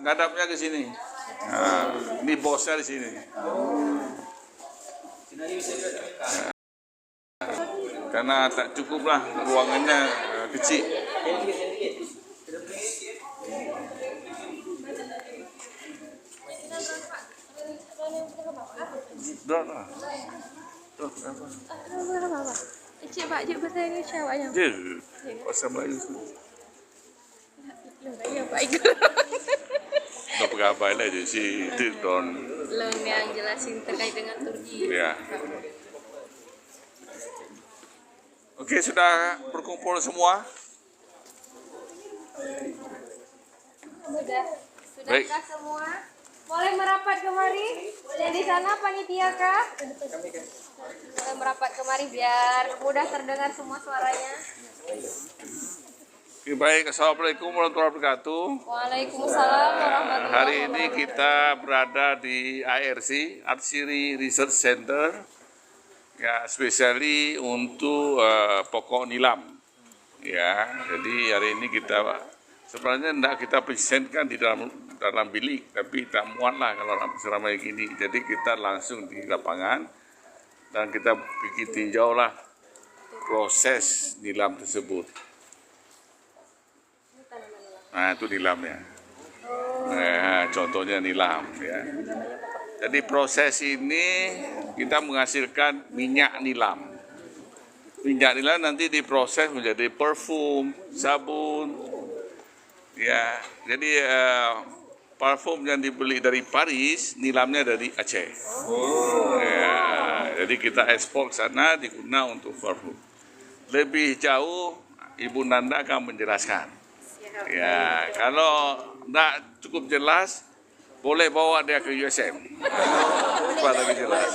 Ngadapnya ke sini. Nah, ini bosnya di sini. Nah, karena tak cukuplah ruangannya kecil. Berapa? Tuh, berapa? Cik Pak, cik bahasa Indonesia Pak yang. Bahasa Melayu. Ya baik. Udah pegawai lah je si itu don. Leng yang jelasin terkait dengan Turki. Ya. Oke, sudah berkumpul semua? Sudah. Baik. Sudahkah semua? Boleh merapat kemari? Yang di sana panitia kah? Boleh merapat kemari biar mudah terdengar semua suaranya. Oke, baik. Assalamualaikum warahmatullahi wabarakatuh. Waalaikumsalam warahmatullahi Hari ini wabarakatuh. kita berada di ARC, Archery Research Center, ya spesiali untuk pokok nilam. Ya, jadi hari ini kita sebenarnya tidak kita presentkan di dalam bilik, tapi tak muat lah kalau seramai gini. Jadi kita langsung di lapangan dan kita pergi tinjau lah proses nilam tersebut. Nah, itu nilamnya. Nah, contohnya nilam ya. Jadi proses ini kita menghasilkan minyak nilam. Minyak nilam nanti diproses menjadi parfum, sabun. Ya, jadi parfum yang dibeli dari Paris, nilamnya dari Aceh. Ya, jadi kita ekspor ke sana digunakan untuk parfum. Lebih jauh Ibu Nanda akan menjelaskan. Ya, kalau tidak cukup jelas, boleh bawa dia ke USM. Supaya lebih jelas.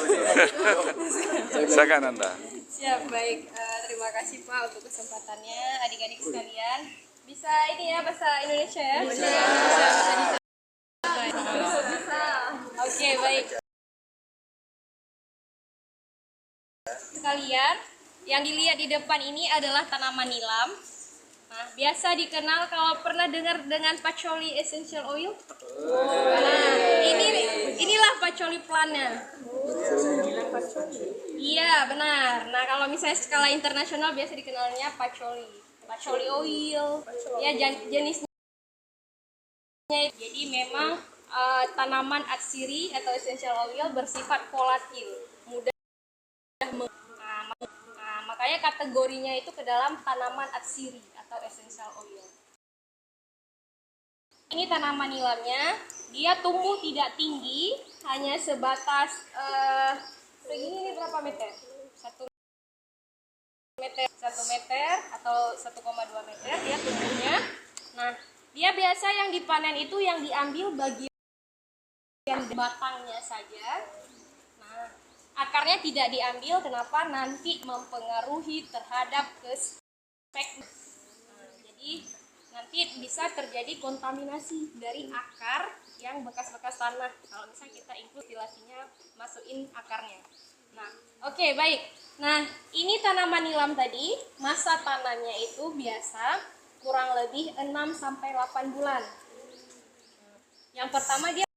Silakan Anda. Siap, baik. Terima kasih Pak untuk kesempatannya. Adik-adik sekalian, bisa ini ya bahasa Indonesia ya? Bisa. Bisa. Oke, baik. Sekalian, yang dilihat di depan ini adalah tanaman nilam. Nah, biasa dikenal kalau pernah dengar dengan patchouli essential oil. Nah, inilah patchouli plantnya. Iya, benar. Nah, kalau misalnya skala internasional biasa dikenalnya patchouli oil. Ya, jenisnya. Jadi memang tanaman atsiri atau essential oil bersifat volatil, mudah makanya kategorinya itu ke dalam tanaman atsiri atau essential oil. Ini tanaman nilamnya, dia tumbuh tidak tinggi, hanya sebatas segini, ini berapa meter? 1 meter atau 1,2 meter dia tumbuhnya. Nah, dia biasa yang dipanen itu yang diambil bagian batangnya saja. Nah, akarnya tidak diambil, kenapa? Nanti mempengaruhi terhadap spek. Nah, jadi nanti bisa terjadi kontaminasi dari akar yang bekas-bekas tanah. Kalau misalnya kita include istilahnya masukin akarnya. Nah, oke, baik. Nah, ini tanaman nilam tadi, masa tanamnya itu biasa kurang lebih 6-8 bulan. Yang pertama dia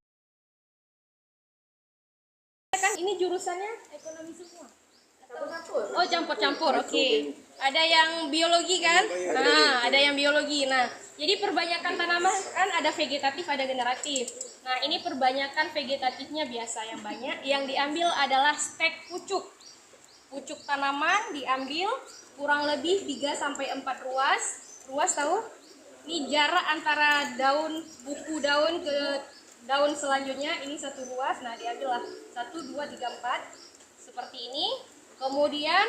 kan ini jurusannya ekonomi semua. Oh, campur-campur. Oke. Ada yang biologi kan? Nah, ada yang biologi. Nah, jadi perbanyakan tanaman kan ada vegetatif, ada generatif. Nah, ini perbanyakan vegetatifnya biasa yang banyak. Yang diambil adalah spek pucuk. Pucuk tanaman diambil kurang lebih 3-4 ruas. Ruas tahu? Ini jarak antara buku daun ke daun selanjutnya, ini satu ruas. Nah, diambillah 1, 2, 3, 4 seperti ini. Kemudian,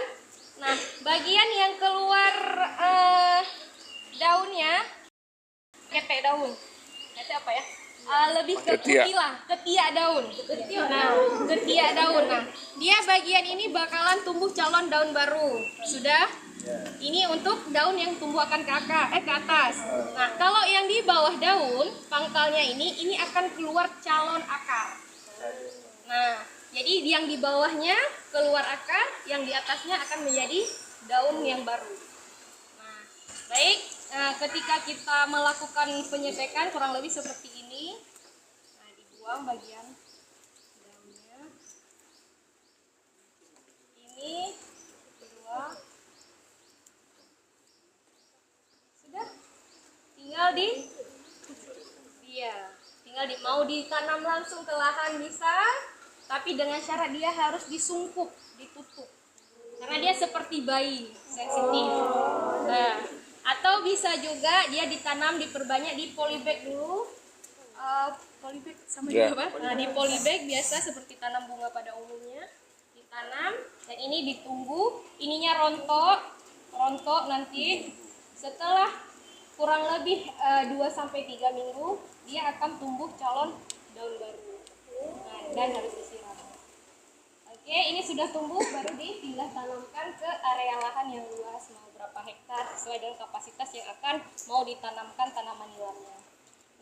nah, bagian yang keluar daunnya, ketek daun. Ketek apa ya? Lebih ke ketiak daun. Nah, ketiak daun. Nah, dia bagian ini bakalan tumbuh calon daun baru. Sudah? Ini untuk daun yang tumbuh akan ke atas. Nah, kalau yang di bawah daun, pangkalnya ini akan keluar calon akar. Nah, jadi yang di bawahnya keluar akar, yang di atasnya akan menjadi daun yang baru. Nah, baik. Nah, ketika kita melakukan penyetekan kurang lebih seperti ini. Nah, dibuang bagian daunnya. Ini dibuang. Sudah. Tinggal mau ditanam langsung ke lahan bisa, tapi dengan syarat dia harus disungkup, ditutup. Karena dia seperti bayi, sensitif. Nah, atau bisa juga dia ditanam, diperbanyak di polybag dulu. Polybag sama juga apa? Nah, di polybag biasa seperti tanam bunga pada umumnya, ditanam dan ini ditunggu, ininya rontok nanti setelah kurang lebih 2-3 minggu dia akan tumbuh calon daun baru. Nah, dan harus disiram. Oke, ini sudah tumbuh baru dipindah tanamkan ke area lahan yang luas, mau berapa hektar sesuai dengan kapasitas yang akan mau ditanamkan tanaman nilamnya.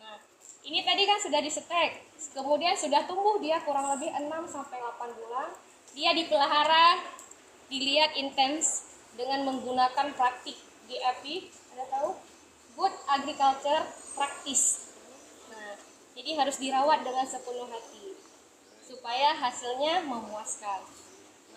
Nah, ini tadi kan sudah disetek, kemudian sudah tumbuh dia kurang lebih 6-8 bulan. Dia dipelihara, dilihat intens dengan menggunakan praktik GAP, ada tahu? Good Agriculture Practice. Nah, jadi harus dirawat dengan sepenuh hati supaya hasilnya memuaskan.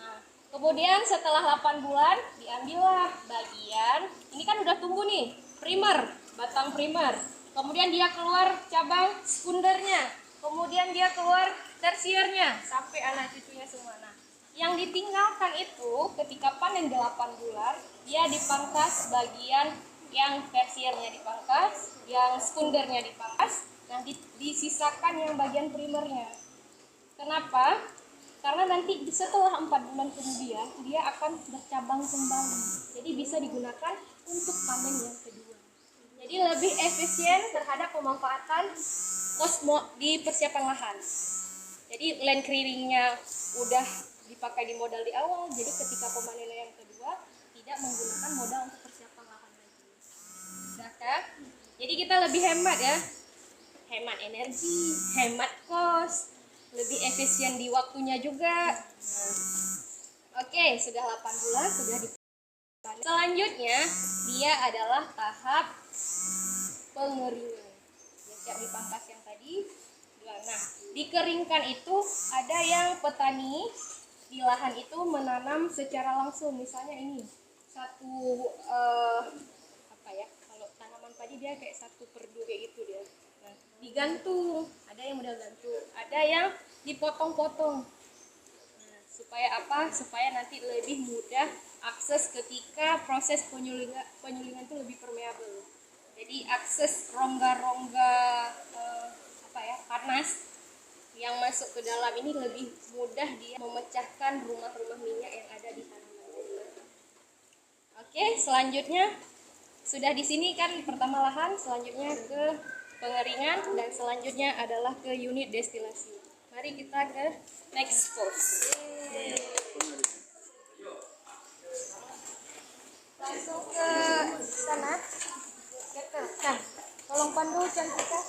Nah, kemudian setelah 8 bulan diambillah bagian, ini kan udah tumbuh nih, primer, batang primer. Kemudian dia keluar cabang sekundernya, kemudian dia keluar tersiernya sampai anak cucunya semua. Nah, yang ditinggalkan itu ketika panen 8 bulan, dia dipangkas bagian yang tersiernya dipangkas, yang sekundernya dipangkas, nah disisakan yang bagian primernya. Kenapa? Karena nanti setelah 4 bulan kemudian dia akan bercabang kembali. Jadi bisa digunakan untuk panen yang kedua. Jadi lebih efisien terhadap pemanfaatan di persiapan lahan. Jadi land clearingnya udah dipakai di modal di awal. Jadi ketika pemanenan yang kedua tidak menggunakan modal untuk persiapan lahan lagi. Nah, kan? Jadi kita lebih hemat ya. Hemat energi, hemat kos, lebih efisien di waktunya juga. Oke, sudah 8 bulan, sudah dipanen. Selanjutnya, dia adalah tahap pengeringan. Ya, siap dipangkas yang tadi. Nah, dikeringkan itu ada yang petani di lahan itu menanam secara langsung. Misalnya ini, satu kalau tanaman padi dia kayak 1/2 kayak gitu dia. Nah, digantung, ada yang model gantung, ada yang dipotong-potong. Nah, supaya apa? Supaya nanti lebih mudah akses ketika proses penyulingan itu lebih permeabel. Jadi akses rongga-rongga panas yang masuk ke dalam ini lebih mudah dia memecahkan rumah-rumah minyak yang ada di tanaman. Oke, selanjutnya sudah di sini kan pertama lahan, selanjutnya ke pengeringan, dan selanjutnya adalah ke unit destilasi. Mari kita ke next course. Langsung ke sana. Nah, tolong pandu cantikan.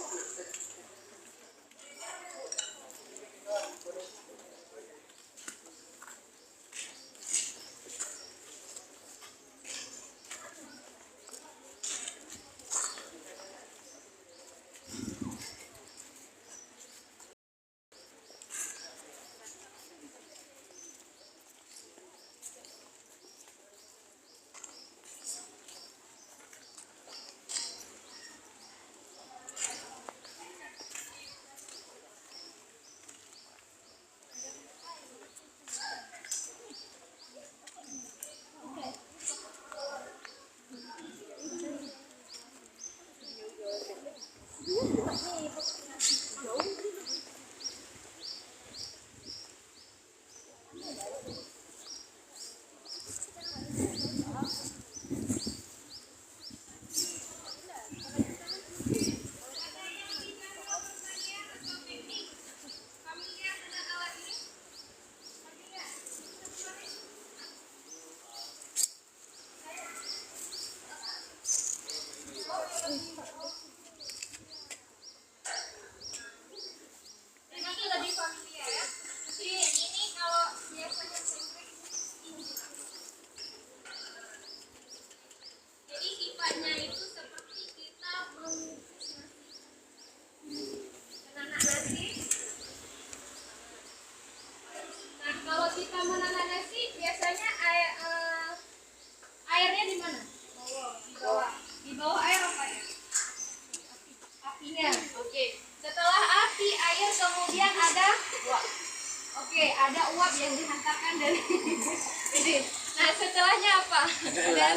Jadi sifatnya itu seperti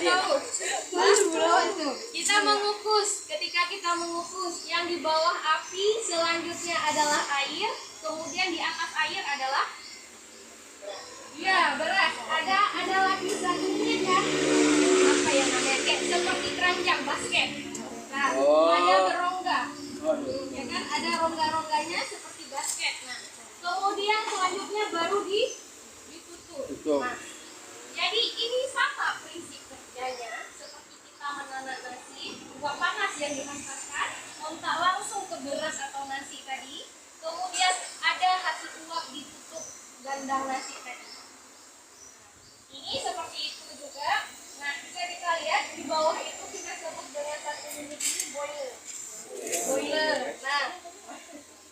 tahu? Hah? Kita mengukus. Ketika kita mengukus, yang di bawah api selanjutnya adalah air, kemudian di atas air adalah beras. Ada lapisan ini kan? Apa yang namanya? Kayak seperti keranjang basket. Nah, ada berongga. Ya kan? Ada rongga-rongganya seperti basket. Nah, kemudian selanjutnya baru ditutup. Nah, jadi ini sama prinsip kerjanya seperti kita menanak nasi, uap panas yang dihantarkan, kontak langsung ke beras atau nasi tadi, kemudian ada hasil uap ditutup gandang nasi tadi. Ini seperti itu juga. Nah, bisa kita lihat di bawah itu kita sebut dengan satu unit ini boiler. Nah,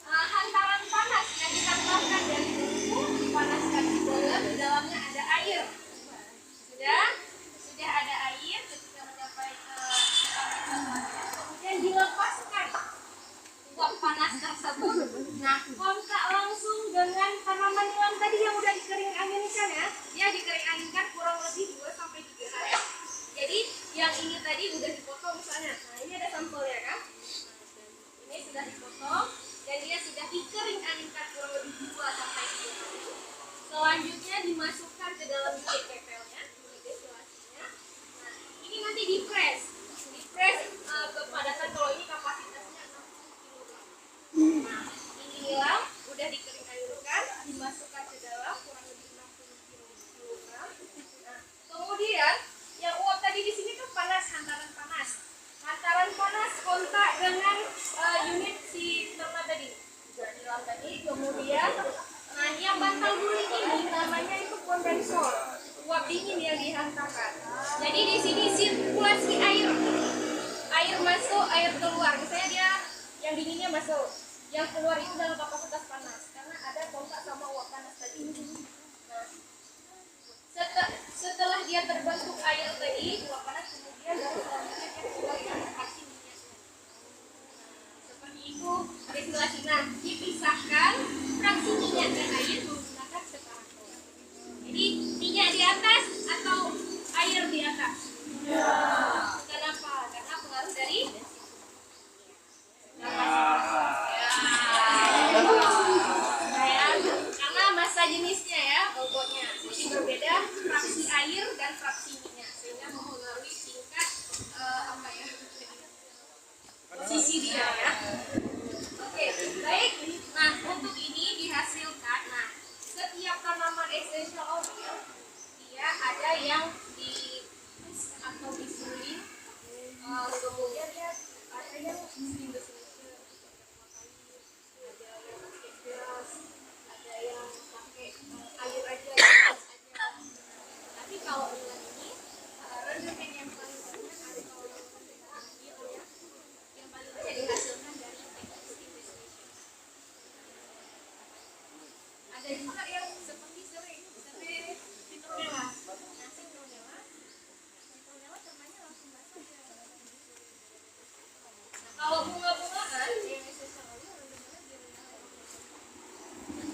hantaran panas yang dihantarkan dari tungku dipanaskan di boiler, di dalamnya ada air. Sudah ada air ketika mencapai kemudian dilepaskan uap panas tersebut. Nah, kontak langsung dengan tanaman nilam tadi yang udah dikering anginkan ya. Dia dikering anginkan kurang lebih 2 sampai 3 hari. Jadi yang ini tadi udah dipotong misalnya. Nah, ini ada sampelnya kan? Ini sudah dipotong dan dia sudah dikering anginkan kurang lebih 2 sampai 3 hari. Selanjutnya dimasukkan ke dalam bilik kepelnya, destilasinya. Nah, ini nanti dipres kepadatan, kalau ini kapasitasnya 60 kg. Nah, ini nilam udah dikering anginkan, dimasukkan ke dalam kurang lebih 60 kg. Nah, kemudian yang uap tadi di sini tuh panas, hantaran panas kontak dengan unit si ternak tadi, nilam tadi. Kemudian nah, yang bantal guling ini namanya itu kondensor, uap dingin yang dihantarkan. Jadi di sini sirkulasi air masuk, air keluar. Misalnya dia yang dinginnya masuk, yang keluar itu dalam kapasitas panas karena ada kontak sama uap panas tadi. Nah, setelah dia terbentuk air tadi, uap panas, kemudian baru selanjutnya dia keluar yang fraksi minyak. Seperti itu destilasi. Nah, dipisahkan fraksi minyak dan air menggunakan separator. Jadi minyak di atas atau air di atas? Kenapa? Karena pengaruh dari karena massa jenisnya ya, bobotnya. Jadi berbeda fraksi air dan fraksi minyak, sehingga mempengaruhi tingkat posisi dia ya. Oke, baik. Nah, untuk ini dihasilkan. Nah, setiap tanaman essential oil dia ada yang di atau disuling, kemudian dia ada yang ada yang pakai gas, ada yang pakai air aja. Tapi kalau dengan ini rendemen yang paling banyak ada kalau yang paling banyak dihasilkan dari teknik steam distillation. Ada juga yang seperti sering citronella. Nah, citronella ternaknya langsung basah ya. Nah, kalau bunga-bungaan yang essential oil rendemennya lebih rendah lagi.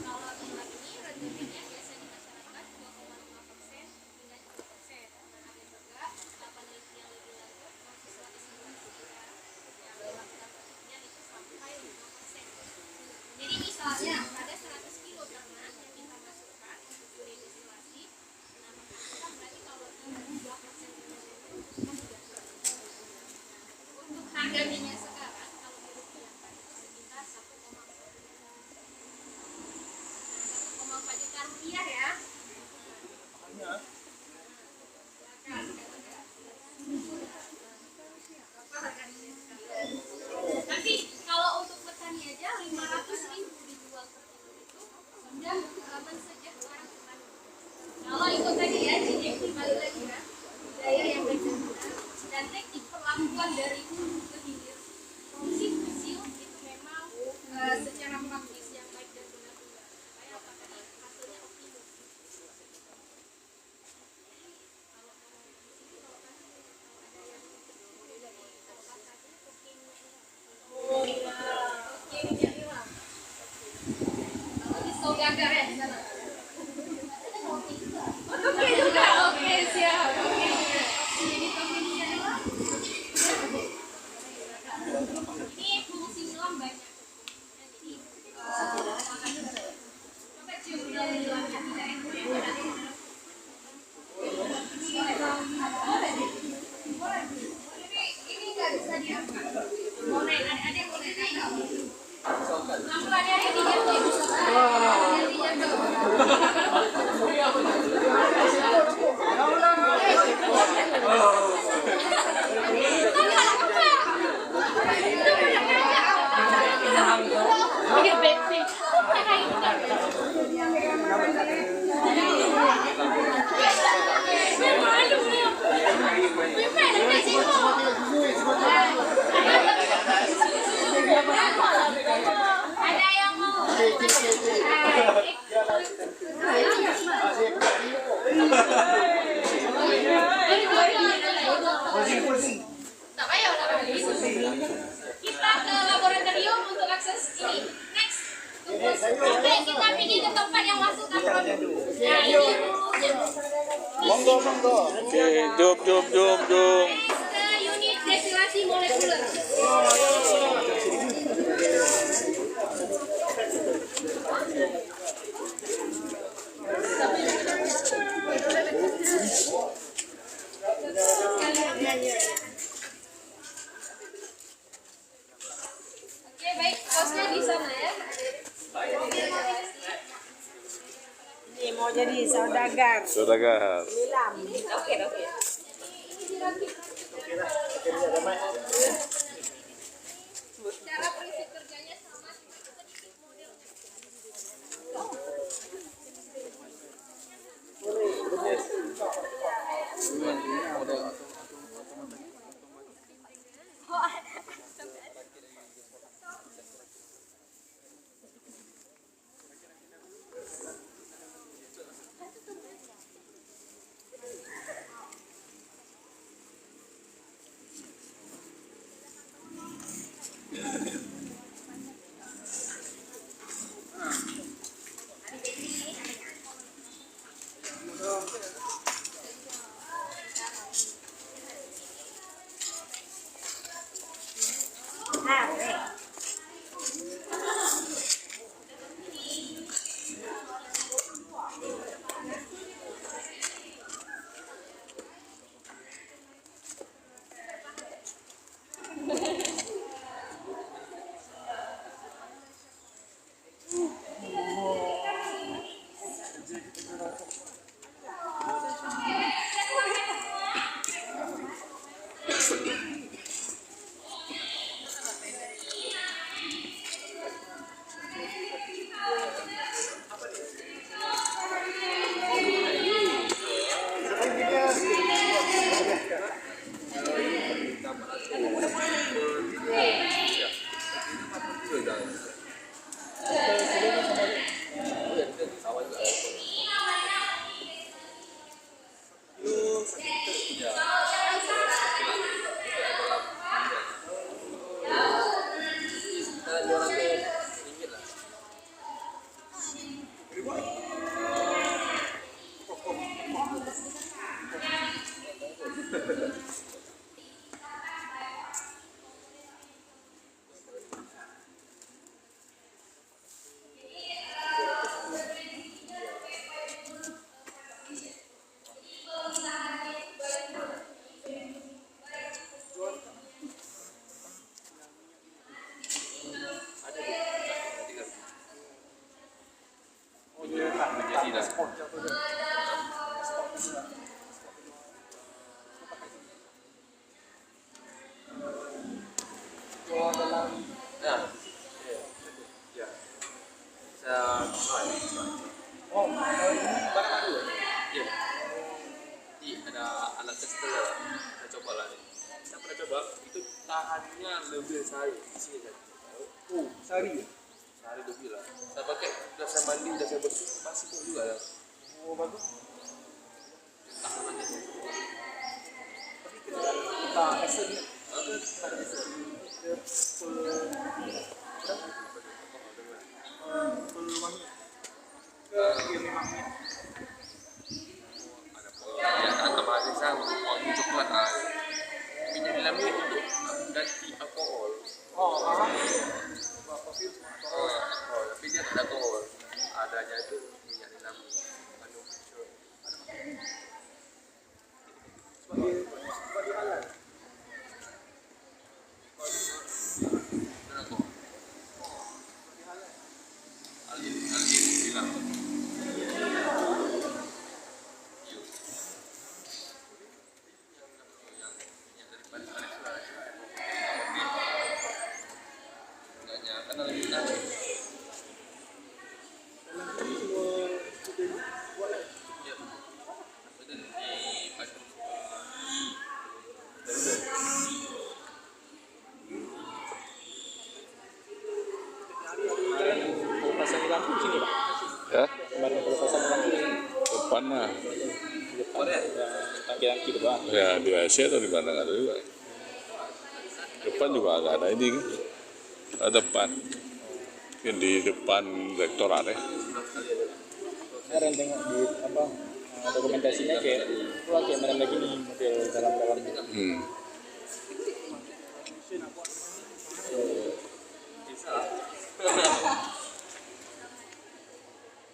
Kalau bunga ini rendemennya biasa di masyarakat 2,5% hingga 3%. Nah, ada juga penelitian lebih lanjut mahasiswa estimasi yang melakukan penelitian itu sampai 5%. Jadi misalnya ada 100 kilo ternak yang kita masukkan untuk juri destilasi. Nah, kita berarti kalau 2% untuk harga minyak sekarang kalau dirupiahkan itu sekitar 1,4 juta rupiah ya. Tapi kalau untuk petani aja 500.000 dijual per kilo itu sudah mensejahterakan petani. Kalau ikut tadi ya, jadi kembali lagi ya, budaya yang baik dan teknik perlakuan dari hulu ke hilir, produksi fosil itu memang secara praktis yang baik dan benar-benar supaya apa tadi hasilnya optimum. Kalau di sini kalau kan ada yang dari tempat tadi kopi minyak nilam. Oh iya, kopi minyak nilam. Kalau di Saugagar ya di sana. Kopi juga. Oke siap. Oke. Mau naik, ada yang boleh naik. Pelan-pelan ya, ini jatuh. Ada yang mau? Tak payah, tak payah. Kita ke laboratorium untuk akses ini. Next. Oke, kita pergi ke tempat yang masukkan produk. Nah, ini Monggo, monggo. Oke, jom. next ke unit destilasi molekuler. Oke, baik. Kosnya di sana ya. Ini mau jadi saudagar. Saudagar. Nilam. Oke. Cara prinsip kerjanya sama sedikit model. Ada alat tester lah. Kita coba lah nih. Kita pernah coba itu tahannya lebih sehari di sini kan. Oh, sehari ya? Sehari lebih lah. Saya pakai udah saya mandi, udah saya bersih, masih pun juga ya. Oh, bagus. Tahanannya itu. Tapi kita esen ya. Kita esen peluangnya. Ya, tambah rasa wangi coklat ah. Minyak nilam ni untuk ganti alkohol. Tapi dia tak ada alkohol. Adanya itu minyak nilam mengandung unsur. Sebagai alat. kaki doang. Ya di WC atau di mana nggak tahu juga. Depan juga agak ada ini kan. Depan. Mungkin di depan rektorat ya. Kemarin tengok di apa dokumentasinya kayak mana lagi nih model dalam-dalam.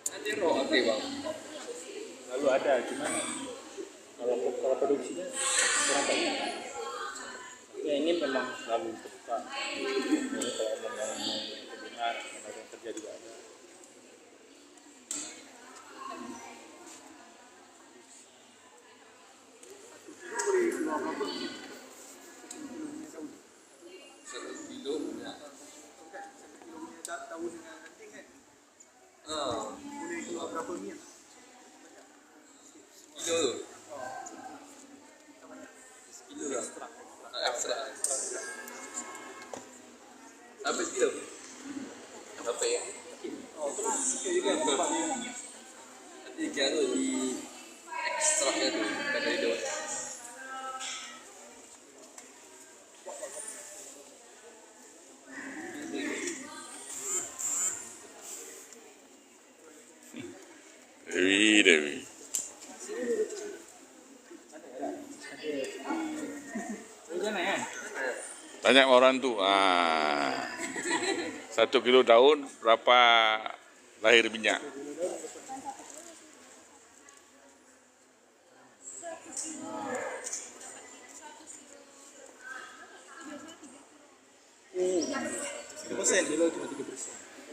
Nanti oke bang. Lalu ada cuma kalau produksinya kurang banyak. Ya ini memang selalu terbuka. Ini kalau memang kebenaran yang kerja juga ada. Apa kilo? Apa ya? Nanti kalau di ekstraknya tuh dari daun. Dewi. Banyak orang tuh. 1 kilo daun berapa lahir minyak?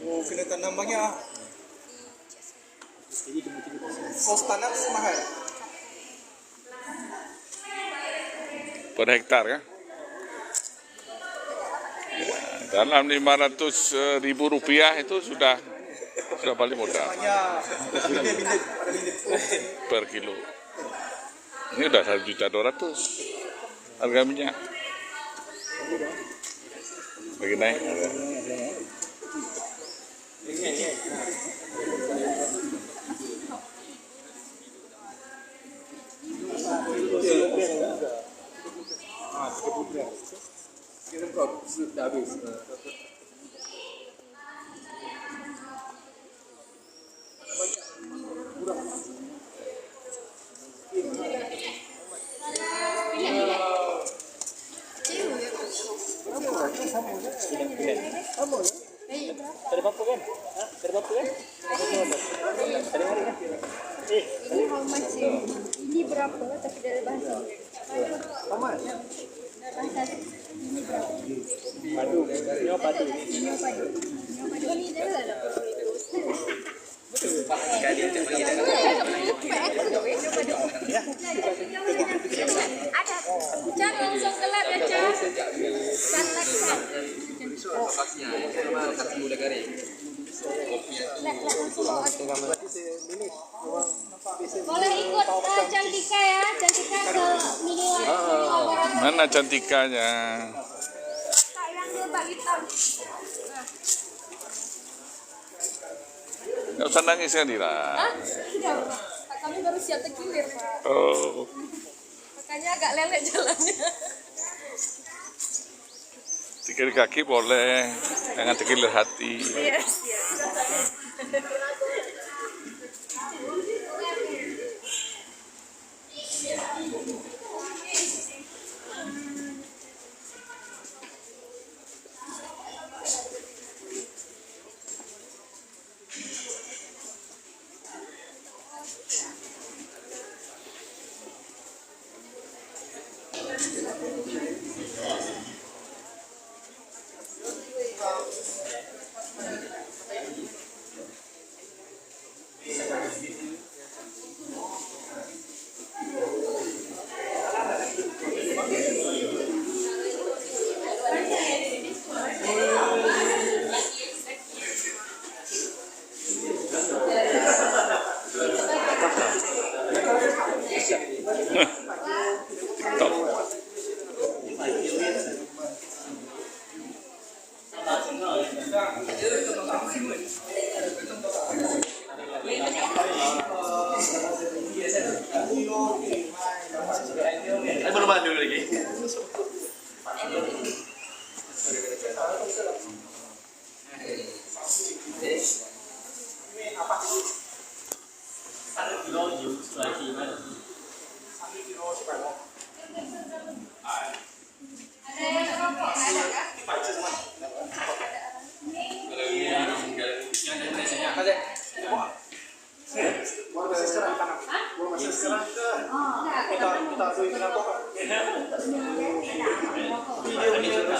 Oh, kena tanam banyak. Kos tanam mahal. Per hektar kan? Dalam 500.000 rupiah itu sudah paling modal per kilo. Ini udah 1.200.000 harga minyak. Bagi naik. Sudah habis. Dari Papua kan? Dari Papua kan? Dari mana kan? Ini how much sih? Ini berapa? Tapi dari bahasa. Paman. Bahasa ini berapa? Padu. Nyo padu. Nyo padu. Nyo padu ini dari mana? Ada. Cak langsung kelap ya Cak. Kasih muda garing. Boleh ikut Cantika ya, Cantika ke mini laboratorium. Mana cantikanya? Kak yang dia bagi tahu. Nggak usah nangis kan Dira? Hah? Tidak, Pak. Kami baru siap tekilir, Pak. Oh, Makanya agak lelek jalannya. tikir kaki boleh, jangan tekilir hati. Yes, yes.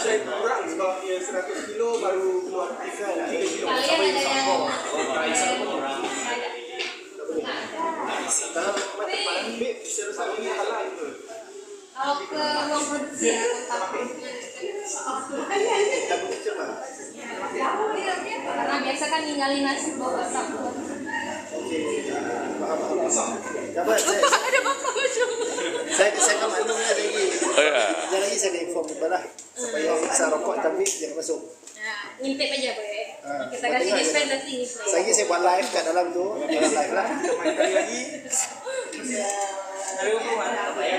Saya kurang sebab dia 100 kilo baru keluar 3 kilo. Kalian ada yang kalau ke ruang produksi ya kontak. Karena biasa kan ninggalin nasi bawa kotak. Dapat Ada bapak macam. saya ke Bandung ni lagi. Oh ya. Sekejap lagi saya akan inform kepada supaya bisa rokok tapi jangan masuk. Nah, ngintip aja boleh. Kita buat kasih tengok display je. nanti. Lagi saya buat live kat dalam tu, dalam live lah. Main kali lagi. Ada hubungan apa ya?